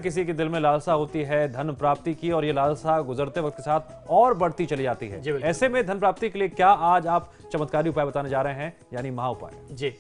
किसी के दिल में लालसा होती है धन प्राप्ति की, और ये लालसा गुजरते वक्त के साथ और बढ़ती चली जाती है। ऐसे में धन प्राप्ति के लिए क्या आज आप चमत्कारी उपाय बताने जा रहे हैं, यानी महा उपाय? जी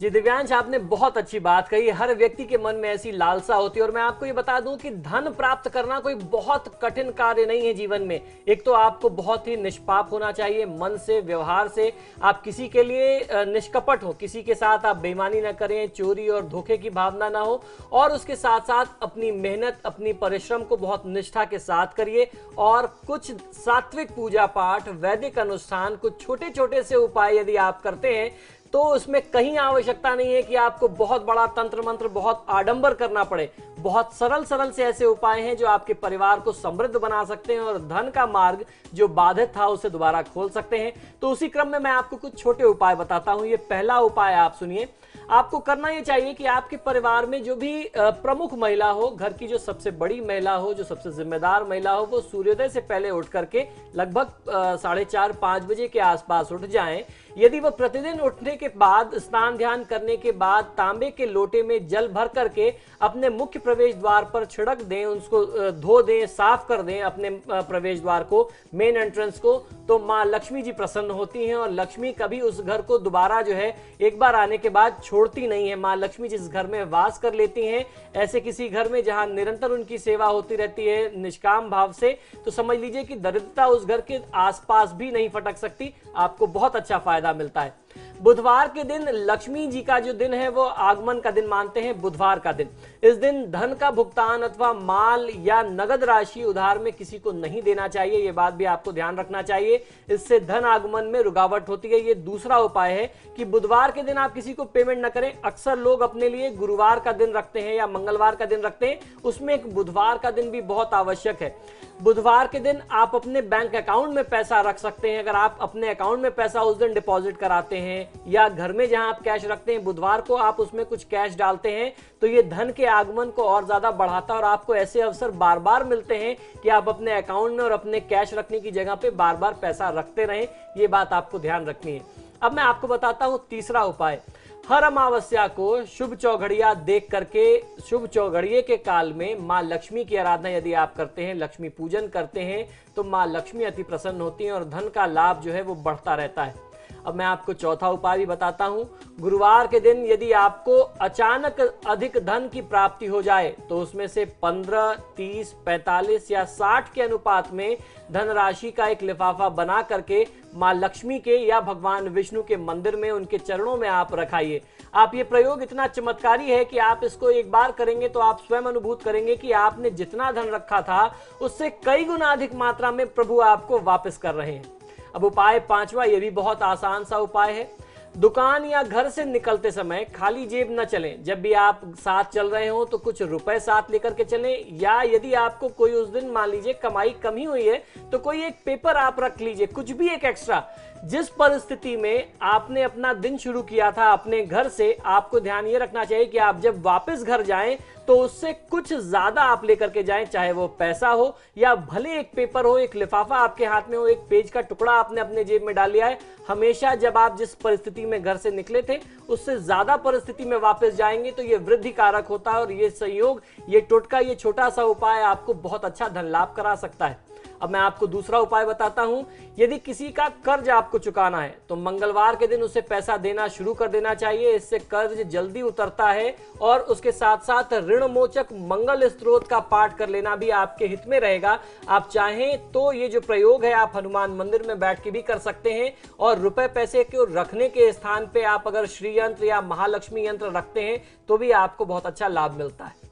दिव्यांश, आपने बहुत अच्छी बात कही। हर व्यक्ति के मन में ऐसी लालसा होती है, और मैं आपको ये बता दूं कि धन प्राप्त करना कोई बहुत कठिन कार्य नहीं है जीवन में। एक तो आपको बहुत ही निष्पाप होना चाहिए, मन से, व्यवहार से आप किसी के लिए निष्कपट हो, किसी के साथ आप बेईमानी ना करें, चोरी और धोखे की भावना ना हो, और उसके साथ साथ अपनी मेहनत, अपनी परिश्रम को बहुत निष्ठा के साथ करिए, और कुछ सात्विक पूजा पाठ, वैदिक अनुष्ठान, कुछ छोटे छोटे से उपाय यदि आप करते हैं तो उसमें कहीं आवश्यकता नहीं है कि आपको बहुत बड़ा तंत्र मंत्र, बहुत आडंबर करना पड़े। बहुत सरल सरल से ऐसे उपाय हैं जो आपके परिवार को समृद्ध बना सकते हैं और धन का मार्ग जो बाधित था उसे दोबारा खोल सकते हैं। तो उसी क्रम में मैं आपको कुछ छोटे उपाय बताता हूं। ये पहला उपाय आप सुनिए। आपको करना ये चाहिए कि आपके परिवार में जो भी प्रमुख महिला हो, घर की जो सबसे बड़ी महिला हो, जो सबसे जिम्मेदार महिला हो, वो सूर्योदय से पहले उठ करके लगभग 4:30-5 बजे के आसपास उठ जाएं। यदि वो प्रतिदिन उठने के बाद, स्नान ध्यान करने के बाद, तांबे के लोटे में जल भर करके अपने मुख्य प्रवेश द्वार पर छिड़क दें, उसको धो दें, साफ कर दें अपने प्रवेश द्वार को, मेन एंट्रेंस को, तो माँ लक्ष्मी जी प्रसन्न होती हैं। और लक्ष्मी कभी उस घर को दोबारा जो है एक बार आने के बाद छोड़ती नहीं है। माँ लक्ष्मी जिस घर में वास कर लेती हैं, ऐसे किसी घर में जहां निरंतर उनकी सेवा होती रहती है निष्काम भाव से, तो समझ लीजिए कि दरिद्रता उस घर के आसपास भी नहीं फटक सकती। आपको बहुत अच्छा फायदा मिलता है। बुधवार के दिन लक्ष्मी जी का जो दिन है वो आगमन का दिन मानते हैं, बुधवार का दिन। इस दिन धन का भुगतान अथवा माल या नगद राशि उधार में किसी को नहीं देना चाहिए। ये बात भी आपको ध्यान रखना चाहिए, इससे धन आगमन में रुकावट होती है। ये दूसरा उपाय है कि बुधवार के दिन आप किसी को पेमेंट न करें। अक्सर लोग अपने लिए गुरुवार का दिन रखते हैं या मंगलवार का दिन रखते हैं, उसमें एक बुधवार का दिन भी बहुत आवश्यक है। बुधवार के दिन आप अपने बैंक अकाउंट में पैसा रख सकते हैं। अगर आप अपने अकाउंट में पैसा उस दिन डिपॉजिट कराते हैं या घर में जहां आप कैश रखते हैं, बुधवार को आप उसमें कुछ कैश डालते हैं, तो ये धन के आगमन को और ज्यादा बढ़ाता है और आपको ऐसे अवसर बार बार मिलते हैं कि आप अपने अकाउंट में और अपने कैश रखने की जगह पे बार बार पैसा रखते रहें। ये बात आपको ध्यान रखनी है। अब मैं आपको बताता हूं तीसरा उपाय। हर अमावस्या को शुभ चौघड़िया देख करके, शुभ चौघड़िए के काल में माँ लक्ष्मी की आराधना यदि आप करते हैं, लक्ष्मी पूजन करते हैं, तो माँ लक्ष्मी अति प्रसन्न होती हैं और धन का लाभ जो है वो बढ़ता रहता है। अब मैं आपको चौथा उपाय भी बताता हूं। गुरुवार के दिन यदि आपको अचानक अधिक धन की प्राप्ति हो जाए, तो उसमें से 15, 30, 45 या 60 के अनुपात में धनराशि का एक लिफाफा बना करके माँ लक्ष्मी के या भगवान विष्णु के मंदिर में, उनके चरणों में आप रखाइए। आप ये प्रयोग इतना चमत्कारी है कि आप इसको एक बार करेंगे तो आप स्वयं अनुभूत करेंगे कि आपने जितना धन रखा था उससे कई गुना अधिक मात्रा में प्रभु आपको वापस कर रहे हैं। अब उपाय पांचवा, ये भी बहुत आसान सा उपाय है। दुकान या घर से निकलते समय खाली जेब न चलें। जब भी आप साथ चल रहे हो तो कुछ रुपए साथ लेकर के चलें, या यदि आपको कोई उस दिन मान लीजिए कमाई कम ही हुई है तो कोई एक पेपर आप रख लीजिए, कुछ भी एक एक्स्ट्रा। जिस परिस्थिति में आपने अपना दिन शुरू किया था अपने घर से, आपको ध्यान ये रखना चाहिए कि आप जब वापस घर जाएं तो उससे कुछ ज्यादा आप लेकर के जाएं, चाहे वो पैसा हो या भले एक पेपर हो, एक लिफाफा आपके हाथ में हो, एक पेज का टुकड़ा आपने अपने जेब में डाल लिया है। हमेशा जब आप जिस परिस्थिति में घर से निकले थे उससे ज्यादा परिस्थिति में वापस जाएंगे तो ये वृद्धि कारक होता है और ये संयोग, ये टोटका, ये छोटा सा उपाय आपको बहुत अच्छा धन लाभ करा सकता है। अब मैं आपको दूसरा उपाय बताता हूं। यदि किसी का कर्ज आपको चुकाना है तो मंगलवार के दिन उसे पैसा देना शुरू कर देना चाहिए। इससे कर्ज जल्दी उतरता है और उसके साथ साथ ऋण मोचक मंगल स्तोत्र का पाठ कर लेना भी आपके हित में रहेगा। आप चाहें तो ये जो प्रयोग है आप हनुमान मंदिर में बैठ के भी कर सकते हैं, और रुपए पैसे को रखने के स्थान पे आप अगर श्री यंत्र या महालक्ष्मी यंत्र रखते हैं तो भी आपको बहुत अच्छा लाभ मिलता है।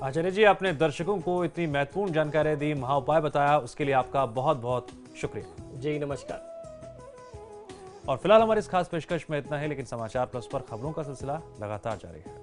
आचार्य जी, आपने दर्शकों को इतनी महत्वपूर्ण जानकारी दी, महा उपाय बताया, उसके लिए आपका बहुत बहुत शुक्रिया। जी नमस्कार। और फिलहाल हमारी इस खास पेशकश में इतना है, लेकिन समाचार प्लस पर खबरों का सिलसिला लगातार जारी है।